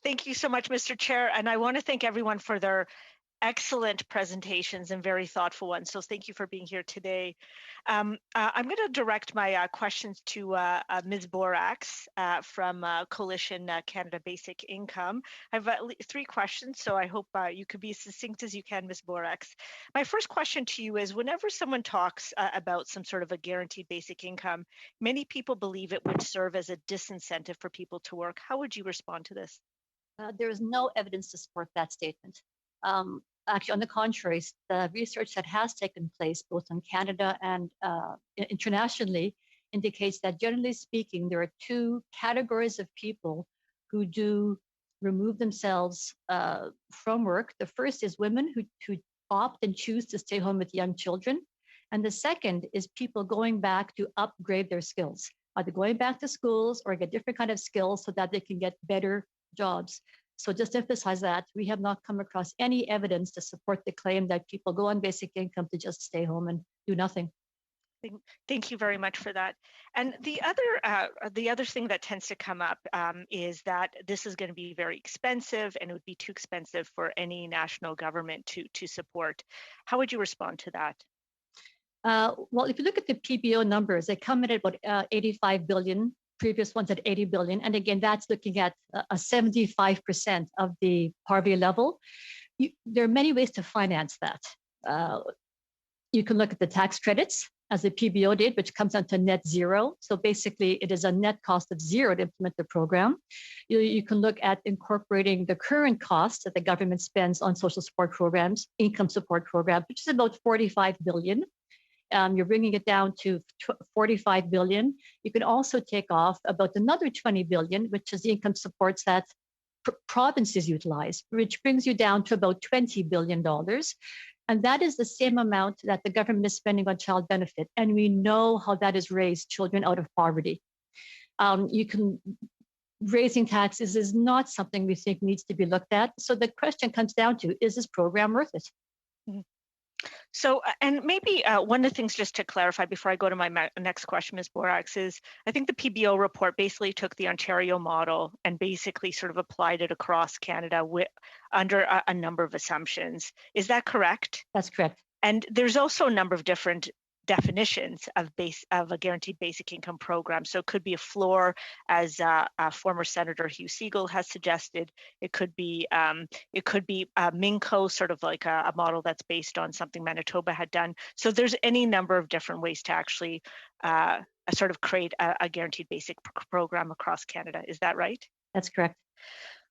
Thank you so much, Mr. Chair. And I want to thank everyone for their excellent presentations and very thoughtful ones. So thank you for being here today. I'm going to direct my questions to Ms. Borax from Coalition Canada Basic Income. I have three questions, so I hope you could be as succinct as you can, Ms. Borax. My first question to you is, whenever someone talks about some sort of a guaranteed basic income, many people believe it would serve as a disincentive for people to work. How would you respond to this? There is no evidence to support that statement. Actually, on the contrary, the research that has taken place both in Canada and internationally indicates that, generally speaking, there are two categories of people who do remove themselves from work. The first is women who opt and choose to stay home with young children. And the second is people going back to upgrade their skills, either going back to schools or get different kind of skills so that they can get better jobs. So just to emphasize that, we have not come across any evidence to support the claim that people go on basic income to just stay home and do nothing. Thank you very much for that. And the other thing that tends to come up is that this is going to be very expensive, and it would be too expensive for any national government to support. How would you respond to that? Well, if you look at the PBO numbers, they come in at about 85 billion. Previous ones at 80 billion. And again, that's looking at a 75% of the poverty level. There are many ways to finance that. You can look at the tax credits, as the PBO did, which comes down to net zero. So basically, it is a net cost of zero to implement the program. You can look at incorporating the current costs that the government spends on social support programs, income support programs, which is about 45 billion. You're bringing it down to 45 billion. You can also take off about another 20 billion, which is the income supports that provinces utilize, which brings you down to about $20 billion. And that is the same amount that the government is spending on child benefit. And we know how that has raised children out of poverty. Raising taxes is not something we think needs to be looked at. So the question comes down to, is this program worth it? Mm-hmm. So, and maybe one of the things just to clarify before I go to my next question, Ms. Borax, is I think the PBO report basically took the Ontario model and basically sort of applied it across Canada under a number of assumptions. Is that correct? That's correct. And there's also a number of different definitions of a guaranteed basic income program. So it could be a floor, as former Senator Hugh Segal has suggested. It could be Minco, sort of like a model that's based on something Manitoba had done. So there's any number of different ways to actually sort of create a guaranteed basic program across Canada. Is that right? That's correct.